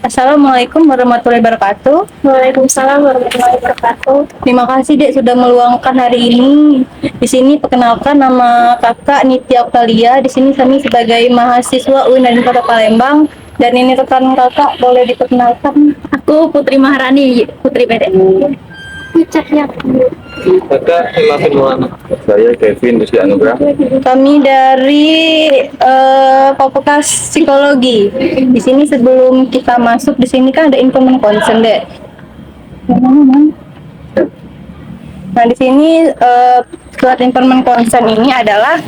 Assalamualaikum warahmatullahi wabarakatuh. Waalaikumsalam warahmatullahi wabarakatuh. Terima kasih Dek sudah meluangkan hari ini. Di sini perkenalkan nama Kakak Nitya Oktalia. Di sini kami sebagai mahasiswa UIN Kota Palembang. Dan ini rekan Kakak, boleh diperkenalkan? Aku Putri Maharani, Putri PD. Ucapnya. Kakak Ilham Maulana. Saya Kevin Rizky Anugrah. Kami dari Fakultas Psikologi. Di sini sebelum kita masuk di sini kan ada informan konsen Dek. Nah di sini surat informan konsen ini adalah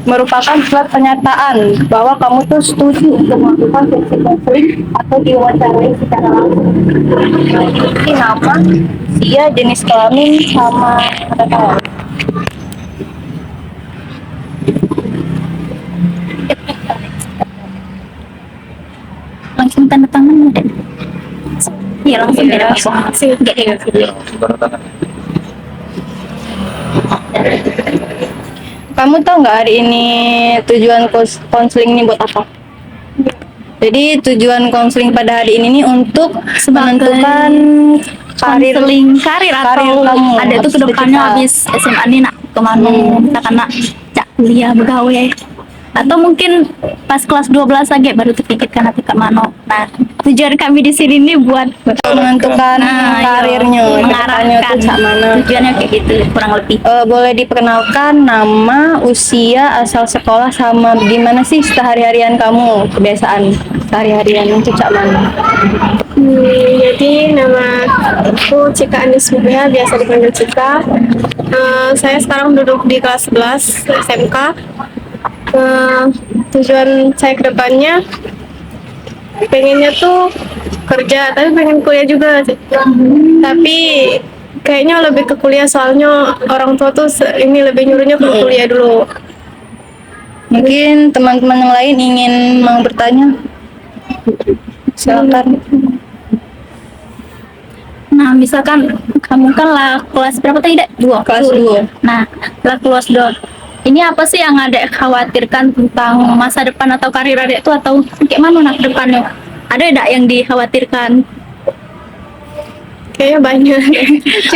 merupakan surat pernyataan bahwa kamu tuh setuju untuk melakukan sesi konseling atau diwawancarai secara langsung. Ini nama, usia, jenis kelamin, sama kata-kata. Langsung tanda tangan deh. Iya langsung Iya. tidak apa-apa. Enggak ya. Ya, sebentar tangan. Kamu tahu nggak hari ini tujuan konseling ini buat apa? Jadi tujuan konseling pada hari ini nih untuk menentukan Konseling karir atau kamu, ada tuh habis kedepannya kita. habis SMA nih nak kemana misalkan nak cak kuliah begawe atau mungkin pas kelas 12 lagi baru terpikirkan nanti ke mana. Nah tujuan kami di sini nih buat menentukan iya, karirnya, kedepannya mengarahkan tuh cak mana. tujuannya kayak gitu kurang lebih. Boleh diperkenalkan nama, usia, asal sekolah, sama gimana sih sehari-harian kamu, kebiasaan sehari-harian itu cak mana? Jadi nama aku Cika Anis Mulia, biasa dipanggil Cika. Saya sekarang duduk di kelas 11 SMK. Tujuan saya ke depannya pengennya tuh kerja, tapi pengen kuliah juga. Tapi kayaknya lebih ke kuliah, soalnya orang tua tuh ini lebih nyuruhnya ke kuliah dulu. Mungkin teman-teman yang lain ingin mau bertanya, silakan. Nah, misalkan kamu kan lah kelas berapa tadi, Dek? Kelas 2. Nah, lah kelas 2. Ini apa sih yang Adek khawatirkan tentang masa depan atau karir Adek itu atau kayak mana nak depannya? Ada enggak yang dikhawatirkan? Kayaknya banyak.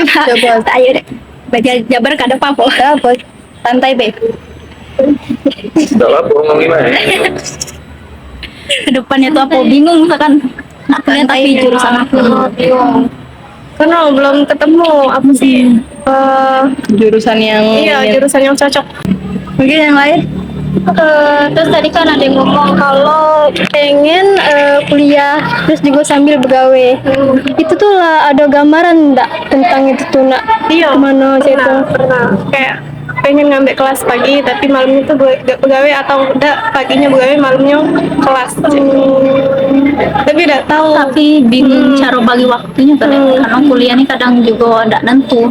Coba. Ayo, Dek. Baca Jabar kada apa-apa. Apa? Santai be. Sudah lah, bohong gimana? Ke depannya tuh apa? Bingung misalkan nak kuliah tapi jurusan apa? Bingung. Karena belum ketemu apa sih Jurusan yang jurusan yang cocok. mungkin yang lain. Terus tadi kan ada yang ngomong kalau pengen kuliah terus juga sambil begawe. Itu tuh lah ada gambaran enggak tentang itu tuh nak? Iya, Kemana aja itu? pernah. Kayak pengen ngambil kelas pagi tapi malamnya tuh begawe, atau enggak paginya begawe malamnya kelas. Tapi enggak tahu. Tapi bingung cara bagi waktunya kan, karena kuliah ini kadang juga ada nentu,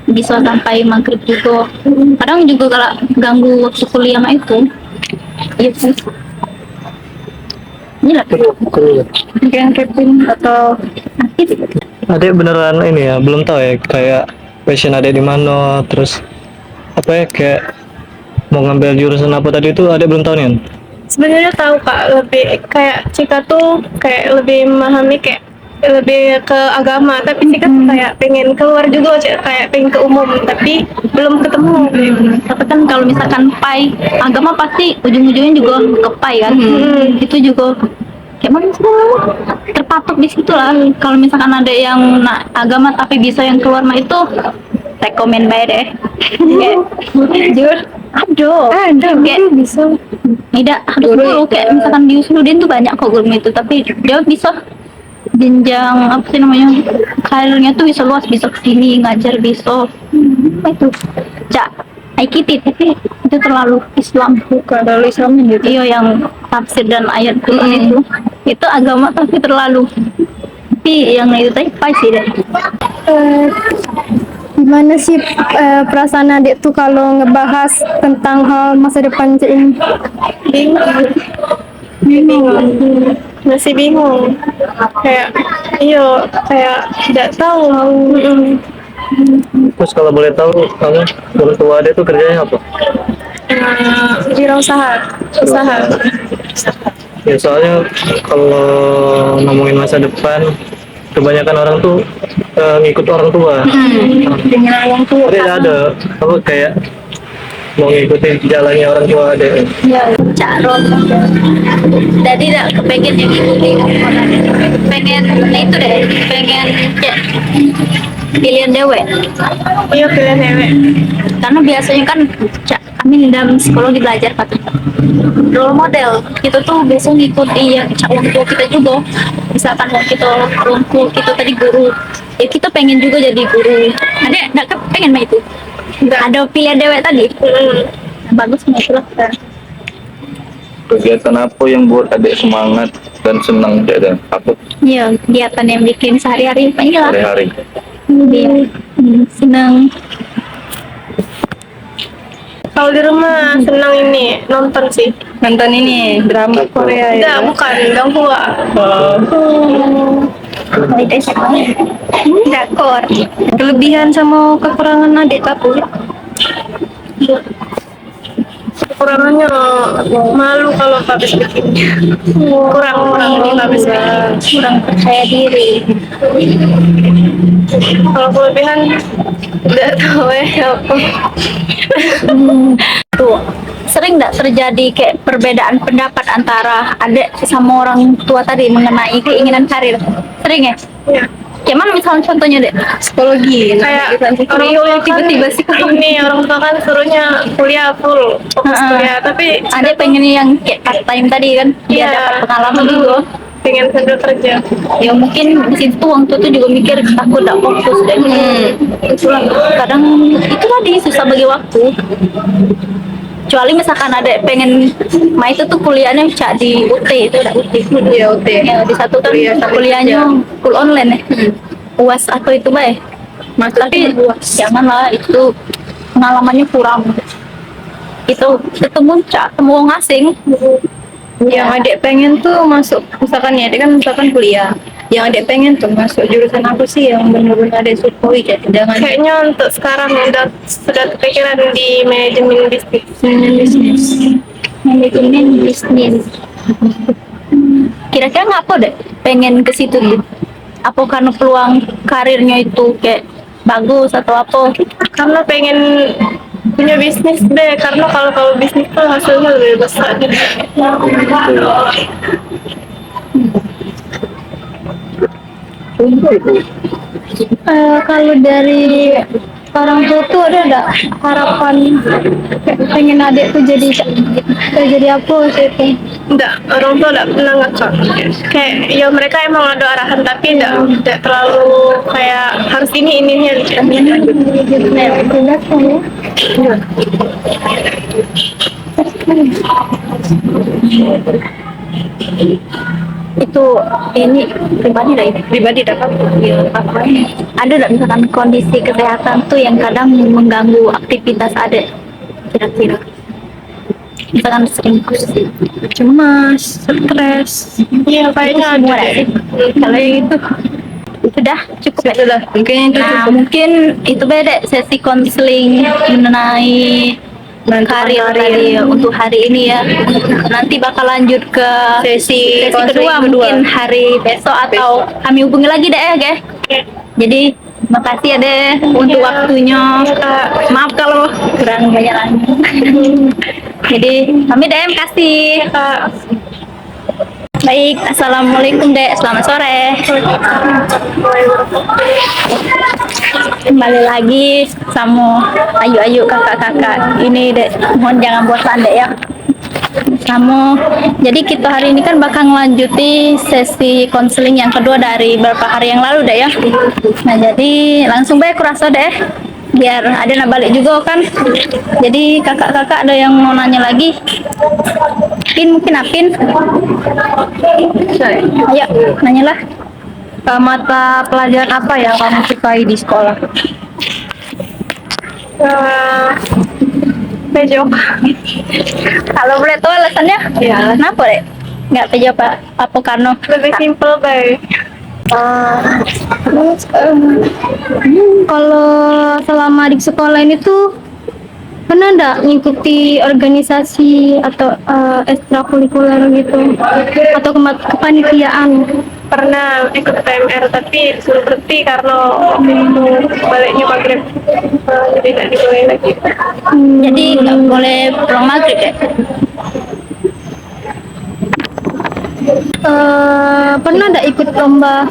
bisa sampai maghrib juga, kadang juga kalau ganggu waktu kuliah mah itu. Iya sih. Ini lah Mungkin Kevin atau Adek beneran ini ya, belum tahu ya kayak passion adek di mana, terus apa ya kayak mau ngambil jurusan apa tadi itu adek belum tahu nih kan? Sebenarnya tahu Kak, lebih kayak Cika tuh kayak lebih memahami kayak lebih ke agama, tapi Cika tuh kayak pengen keluar juga, kayak pengen ke umum tapi belum ketemu. tapi kan kalau misalkan pai agama pasti ujung-ujungnya juga ke pai kan. Itu juga kayak mana sih terpatok di situ lah. Kalau misalkan ada yang agama tapi bisa yang keluar mah itu rekomen baik deh. Jujur ada kayak Bisa. tidak guru kayak misalkan di Usnudin tuh banyak kok guru itu, tapi dia bisa jenjang apa sih namanya karirnya tuh bisa luas, bisa kesini ngajar, bisa apa itu cak IKT, tapi itu terlalu Islam, bukan terlalu Islam gitu. iya yang tafsir dan ayat Quran itu agama tapi terlalu, tapi yang itu tadi pasti deh. Gimana sih perasaan adik tuh kalau ngebahas tentang hal masa depan Cik ini? Bingung. Masih bingung. Kayak tidak tahu mau. Terus kalau boleh tahu kamu orang tua adek tuh kerjanya apa? Wirausaha. Usaha. Ya soalnya kalau ngomongin masa depan, kebanyakan orang tuh ngikut orang tua. Dengan orang tua. Tapi nggak ada, aku kayak mau ngikutin jalannya orang tua deh. Ya, Cak Rom. Jadi tidak kepengen yang ikuti orang. Pengen itu deh, pengen ya, pilihan dewe. Iya pilihan cewek. Karena biasanya kan Cak, kami dalam psikologi belajar Pak. Role model kita tuh biasanya ngikuti yang Cak orang tua kita juga. Misalkan mau kita orang tua kita tadi guru, ya kita pengen juga jadi guru. Ada nggak pengen mah itu? Ada pilihan dewe tadi. Bagus nih itulah. Kegiatan apa yang buat adik semangat dan senang Dek? Dan apa Iya, kegiatan yang bikin sehari-hari inilah hari-hari? dia senang. Kalau di rumah senang ini nonton sih. Nonton ini drama Korea Tidak, ya. bukan Ganghua. Drakor. Kelebihan sama kekurangan adik aku. Kekurangannya malu kalau habis bikin. Kurang ini habis bikin. Kurang percaya diri. Kalau kelebihan tidak tahu apa. Tuh, sering nggak terjadi kayak perbedaan pendapat antara adik sama orang tua tadi mengenai keinginan karir? Sering ya? Ya. Kayak mana misalnya contohnya deh? Psikologi. Kayak Jurusan orang psikologi. tua kan tiba-tiba sih kalau ini orang tua kan suruhnya kuliah full fokus kuliah, tapi Adik pengen yang kayak part time tadi kan, biar Iya. dapat pengalaman juga. pengen sambil kerja. Ya mungkin di situ orang tua tuh juga mikir aku udah fokus deh. Itulah kadang itu tadi susah bagi waktu. Kecuali misalkan ada pengen main itu tuh kuliahnya Cak di UT itu udah UT. Iya, UT. Ya, di satu kan Kuliah sambil kuliahnya full online ya. UAS atau itu baik. Tapi janganlah itu pengalamannya kurang. Itu ketemu Cak, ketemu orang asing. Yang adik pengen tuh masuk, misalkan ya, adik kan misalkan kuliah. Yang adik pengen tuh masuk jurusan apa sih yang benar-benar adik sukai, jangan Kayaknya untuk sekarang sudah kepikiran di manajemen bisnis. Manajemen bisnis. Kira-kira ngapa deh pengen ke situ gitu? Apa karena peluang karirnya itu kayak bagus atau apa? Karena pengen punya bisnis deh, karena kalau bisnis tuh hasilnya lebih besar. Kalau dari orang tua tuh ada nggak harapan kayak pengen adik tuh jadi apa gitu? Enggak, orang tua enggak pernah ngakak. Kayak ya mereka emang ada arahan, tapi enggak terlalu kayak harus ini. Itu ini pribadi dapat ada nggak misalkan kondisi kesehatan tuh yang kadang mengganggu aktivitas adik kira-kira misalkan sering pusing cemas, stres. Iya, kayaknya semua ada ada sih deh. kalau yang itu sudah cukup ya? Itulah, mungkin itu Nah cukup. mungkin itu beda sesi konseling mengenai karir tadi untuk hari ini ya. Nanti bakal lanjut ke Sesi kedua konseling mungkin hari besok atau kami hubungi lagi deh ya guys. Jadi makasih ya deh untuk waktunya. Maaf kalau kurang banyak lagi. Jadi kami deh kasih. Baik, assalamualaikum dek, selamat sore. Kembali lagi sama ayu kakak-kakak ini dek, mohon jangan bosan dek ya. Kamu, jadi kita hari ini kan bakal ngelanjuti sesi konseling yang kedua dari beberapa hari yang lalu deh ya. Nah jadi langsung baik kurasa deh, biar ada nak balik juga kan. Jadi kakak-kakak ada yang mau nanya lagi? Mungkin Apin. Ayo, nanyalah. Mata pelajaran apa yang kamu sukai di sekolah? Pejok. Kalau boleh tahu alasannya? Ya. Kenapa deh? Nggak pejok pak? Apa karena? Lebih simple baik. Terus kalau selama di sekolah ini tuh Pernah nggak ngikuti organisasi atau ekstrakurikuler gitu atau kepanitiaan? Pernah ikut PMR tapi suruh berhenti karena waktu itu baliknya maghrib. Jadi nggak dibolehin lagi. Jadi nggak boleh pulang maghrib ya. Pernah nggak ikut lomba?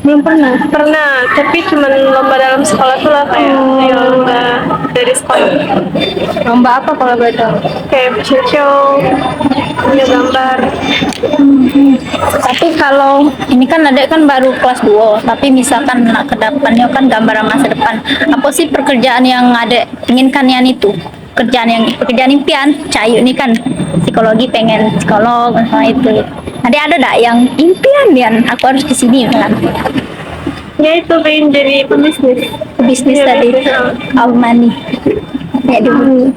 Belum pernah. Pernah, tapi cuman lomba dalam sekolah tuh lah kayak ya, lomba dari sekolah. Lomba apa kalau boleh tahu? Kayak fashion show, punya gambar. Tapi kalau ini kan adek kan baru kelas 2, tapi misalkan nak ke depannya kan gambaran masa depan. Apa sih pekerjaan yang adek inginkan yang itu? Pekerjaan impian, Cahayu ini kan psikologi pengen psikolog sama itu. Adek ada enggak yang impian yang aku harus di sini kan? Ya itu pengen jadi pebisnis. Bisnis Iya, tadi, bisnis. all money. Ya dulu.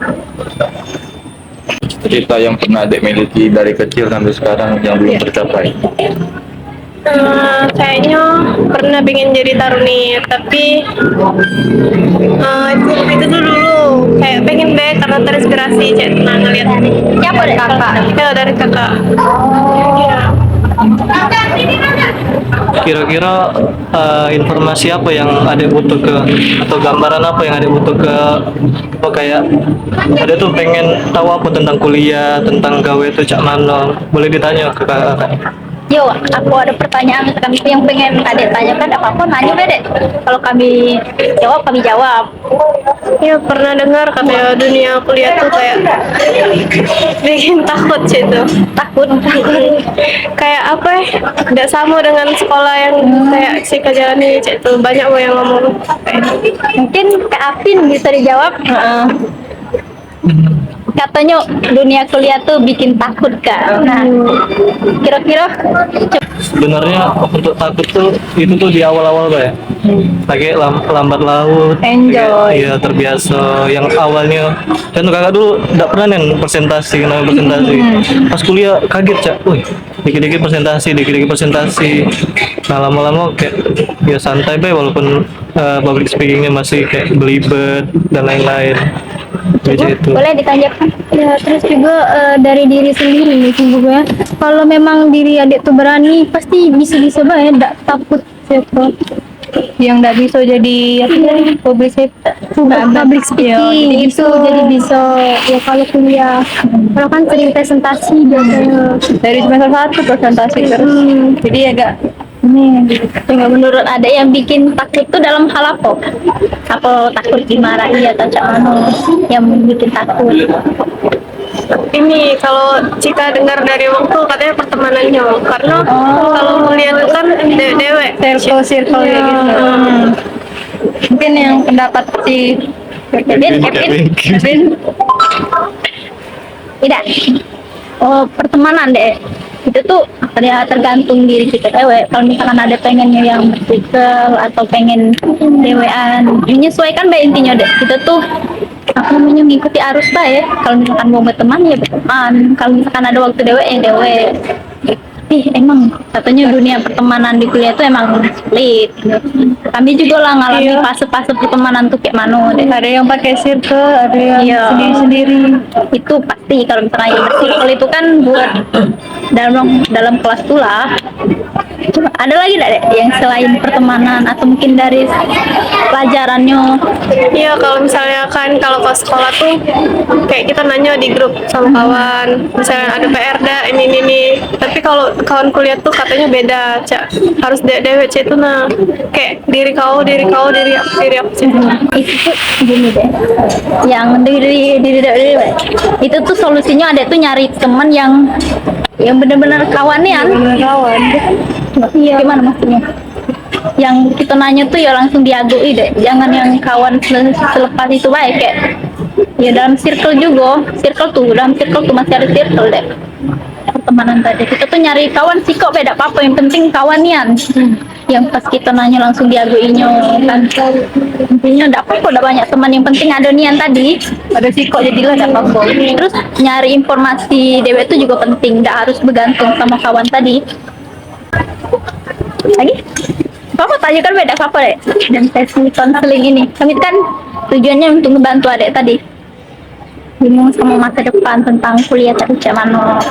Cerita yang pernah adek miliki dari kecil sampai sekarang yang belum tercapai. Kayaknya pernah pengen jadi taruni, tapi itu tuh dulu kayak pengen deh karena terinspirasi cek pernah ngeliat Siapa dek kakak? ya dari kakak. Iya. Kira-kira informasi apa yang adek butuh ke atau gambaran apa yang adek butuh ke apa kayak ada tuh pengen tahu apa tentang kuliah, tentang gawe itu cak mana, boleh ditanya ke kakak. Yo, aku ada pertanyaan kami yang pengen adek tanyakan apa-apa nanya deh. Kalau kami jawab. Ya pernah dengar katanya dunia kuliah tuh kayak bikin takut sih itu. Takut. Kayak apa ya? Tidak sama dengan sekolah yang kayak Sika jalani cek itu banyak yang ngomong kayak Mungkin Kak Afin bisa dijawab. Katanya dunia kuliah tuh bikin takut Kak. Nah, kira-kira Sebenarnya untuk takut tuh itu tuh di awal-awal ya. Lagi lambat laut. Enjoy. Iya terbiasa. Yang awalnya kan kakak dulu nggak pernah nen presentasi, namanya presentasi. Pas kuliah kaget cak, wih dikit-dikit presentasi. Nah lama-lama kayak ya santai be walaupun public speakingnya masih kayak belibet dan lain-lain. Kayak itu. boleh ditanyakan? Ya, terus juga dari diri sendiri nih juga. Kalau memang diri adik tuh berani, pasti bisa-bisa banget, enggak takut siapa. Yang enggak bisa jadi apa tadi? Public speaking itu. jadi bisa ya kalau kuliah. Kalau kan sering presentasi biasanya. Dari semester 1 presentasi terus. Jadi agak ini nggak menurut ada yang bikin takut tuh dalam hal apa? Apa takut dimarahi atau cak mano yang bikin takut? ini kalau Cika dengar dari waktu katanya pertemanannya karena kalau kuliah itu kan dewek Circle gitu. Mungkin yang pendapat si Kevin tidak. Oh pertemanan deh itu tuh ya tergantung diri kita cewek. Kalau misalkan ada pengennya yang bersikap atau pengen dewean menyesuaikan baik intinya deh kita tuh aku namanya ngikuti arus baik. Kalau misalkan mau berteman ya berteman, kalau misalkan ada waktu dewe ya dewe. Emang katanya dunia pertemanan di kuliah itu emang sulit. Kami juga lah ngalami fase-fase pertemanan tuh kayak mana deh. Ada yang pakai circle, ada yang Iya. sendiri-sendiri. Itu pasti kalau misalnya yang circle itu kan buat dalam kelas tuh lah. Coba ada lagi nggak deh yang selain pertemanan atau mungkin dari pelajarannya? Iya kalau misalnya kan kalau ke sekolah tuh kayak kita nanya di grup sama kawan misalnya ada PR dah ini tapi kalau kawan kuliah tuh katanya beda cak harus dewek cak itu nah kayak diri aku sih. Itu tuh gini deh, yang diri itu tuh solusinya ada tuh nyari teman yang benar-benar kawannya. Kawan. Iya. Gimana maksudnya? Yang kita nanya tuh ya langsung diagui deh, jangan yang kawan selepas itu baik kayak ya dalam circle dalam circle tuh masih ada circle deh pertemanan tadi. Kita tuh nyari kawan sih kok beda apa yang penting kawannya. Yang pas kita nanya langsung diaguinya kan intinya enggak apa-apa udah banyak teman yang penting ada nian tadi ada sih kok jadilah enggak apa-apa. Terus nyari informasi dewe itu juga penting, enggak harus bergantung sama kawan tadi lagi. Bapak tanya kan beda apa deh? Dan sesi konseling ini, kami kan tujuannya untuk membantu adik tadi. Bingung sama masa depan tentang kuliah tadi macam mana.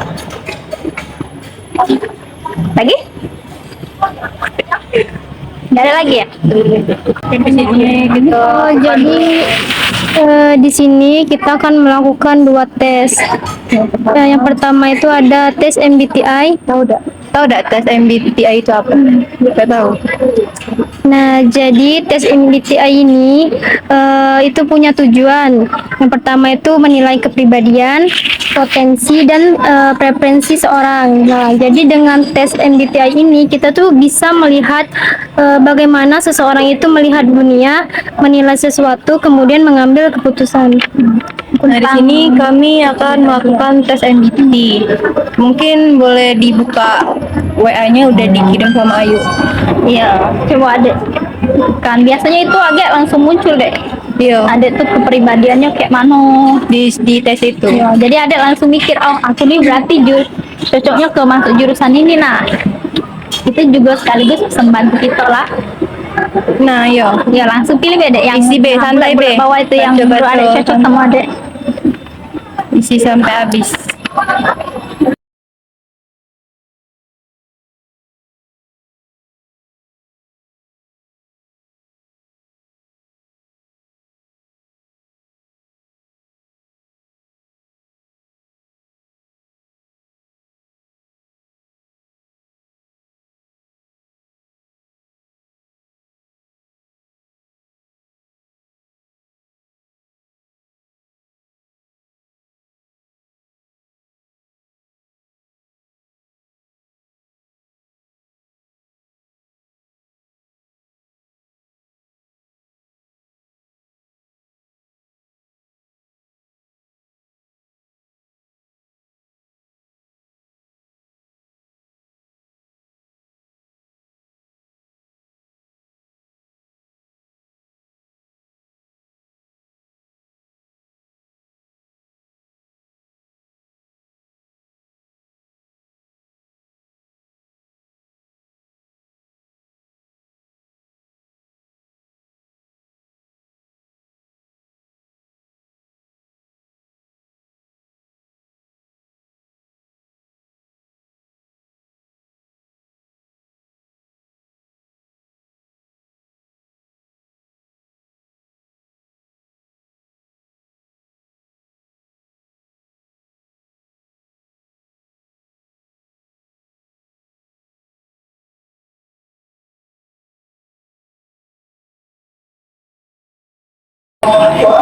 Lagi? Nggak ada lagi ya? Oh, jadi di sini kita akan melakukan 2 tes. Yang pertama itu ada tes MBTI. Tahu enggak tes MBTI itu apa? Enggak tahu. Nah, jadi tes MBTI ini itu punya tujuan. Yang pertama itu menilai kepribadian, potensi dan preferensi seorang. Nah, jadi dengan tes MBTI ini kita tuh bisa melihat bagaimana seseorang itu melihat dunia, menilai sesuatu, kemudian mengambil keputusan. Nah, di sini kami akan melakukan tes MBTI. Mungkin boleh dibuka WA-nya udah dikirim sama Ayu. Iya, coba adek. Kan biasanya itu agak langsung muncul deh. Iya, Adek tuh kepribadiannya kayak mana. di tes itu. Ya, jadi adek langsung mikir, oh aku nih berarti cocoknya ke masuk jurusan ini. Nah, itu juga sekaligus bisa membantu kita lah. Nah, iya. Ya langsung pilih deh yang Isi B, santai B. bawah itu yang Coba menurut adek tuh. cocok sama adek. Isi sampai habis.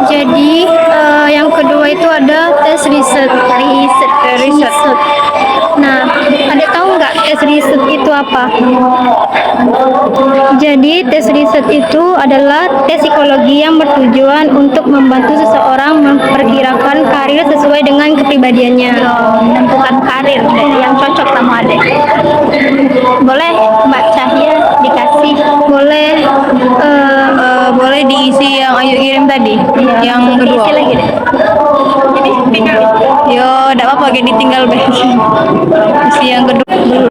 Jadi yang kedua itu ada tes riset. Nah, ada tahu nggak tes riset itu apa? Jadi tes riset itu adalah tes psikologi yang bertujuan untuk membantu seseorang memperkirakan karir sesuai dengan kepribadiannya. Menentukan karir deh yang cocok sama adek. Boleh Mbak Cahya dikasih? Boleh Boleh diisi yang Ayu kirim tadi. Yang kedua. Diisi lagi deh. Yo, enggak apa-apa, kayak ditinggal be. Isi yang kedua dulu.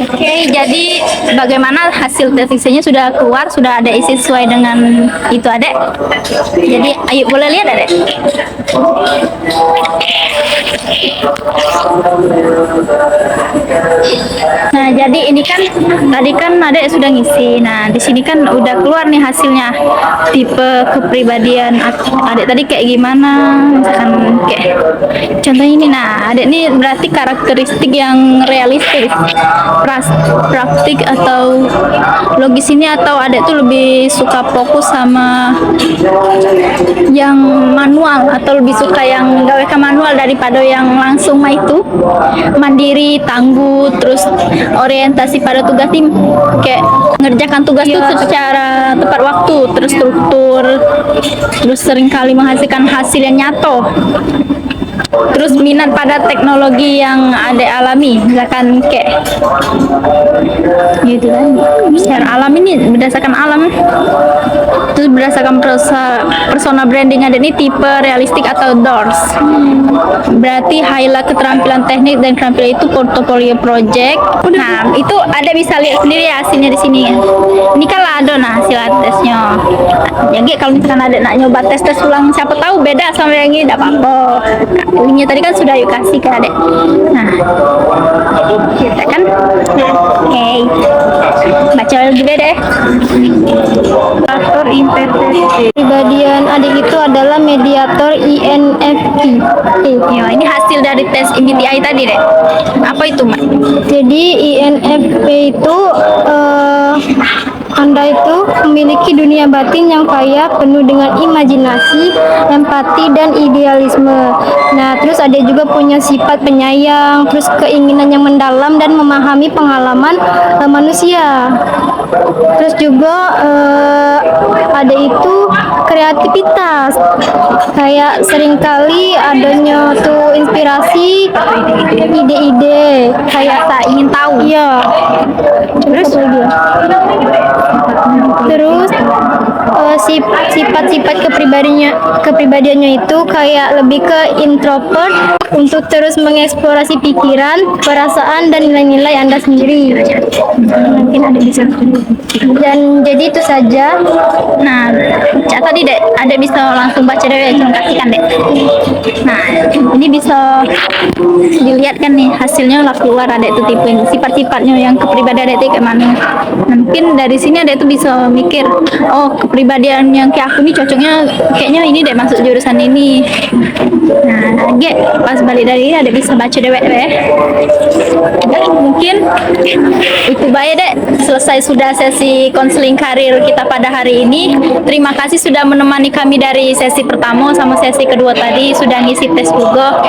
Oke, jadi bagaimana hasil tes isinya sudah keluar, sudah ada isi sesuai dengan itu adek. Jadi ayo boleh lihat adek. Nah, jadi ini kan tadi kan Adek sudah ngisi. Nah, di sini kan udah keluar nih hasilnya. Tipe kepribadian Adek tadi kayak gimana? Misalkan kayak contohnya ini. Nah, Adek ini berarti karakteristik yang realistis, praktik atau logis ini, atau Adek tuh lebih suka fokus sama yang manual, atau lebih suka yang gawe ke manual daripada yang langsung mah itu mandiri, tangguh, terus orientasi pada tugas tim, kayak ngerjakan tugas tuh secara tepat waktu, terstruktur, terus seringkali menghasilkan hasil yang nyata. Terus minat pada teknologi yang Adek alami, misalkan kayak gitu kan, secara alam ini berdasarkan alam. Terus berdasarkan persona branding Adek ini tipe realistik atau doors. Berarti highlight keterampilan teknik dan keterampilan itu portofolio project. Nah, itu Adek bisa lihat sendiri ya hasilnya di sini. Ini kan ada hasil tesnya. Jadi kalau misalkan Adek nak nyoba tes ulang, siapa tahu beda sama yang ini, tidak apa-apa. Linknya tadi kan sudah yuk kasih ke Adek. Nah, kita kan, oke, baca lagi deh. Faktor interpretasi. Kepribadian Adek itu adalah mediator INFP. Ya, ini hasil dari tes MBTI tadi deh. Apa itu, Mak? Jadi INFP itu Anda itu memiliki dunia batin yang kaya, penuh dengan imajinasi, empati, dan idealisme. Nah, terus ada juga punya sifat penyayang, terus keinginan yang mendalam dan memahami pengalaman manusia. Terus juga ada itu kreativitas, kayak seringkali adanya tuh inspirasi, ide-ide, kayak tak ingin tahu. Iya. Terus sifat-sifat kepribadiannya itu kayak lebih ke introvert, untuk terus mengeksplorasi pikiran, perasaan, dan nilai-nilai Anda sendiri. Mungkin ada bisa. Dan jadi itu saja. Nah, tadi dek, Adek bisa langsung baca deh, cuma kasihkan dek. Nah, ini bisa dilihat kan nih hasilnya lah keluar. Adek itu tipe sifat-sifatnya yang kepribadian Adek itu kayak mana. Mungkin dari sini Adek itu bisa mikir, oh kepribadian yang kayak aku nih cocoknya kayaknya ini deh masuk jurusan ini. Nah, pas balik dari ini Adek bisa baca dewek deh. Dan mungkin itu baik dek, selesai sudah sesi konseling karir kita pada hari ini. Terima kasih sudah menemani kami dari sesi pertama sama sesi kedua tadi, sudah ngisi tes juga.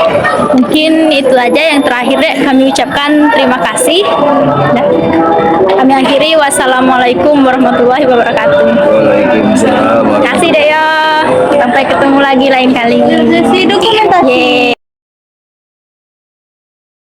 Mungkin itu aja yang terakhir dek, kami ucapkan terima kasih. Dan kami akhiri, wassalamualaikum warahmatullahi wabarakatuh. Waalaikumsalam. Terima kasih dek ya, sampai ketemu lagi lain kali. Sesi dokumentasi.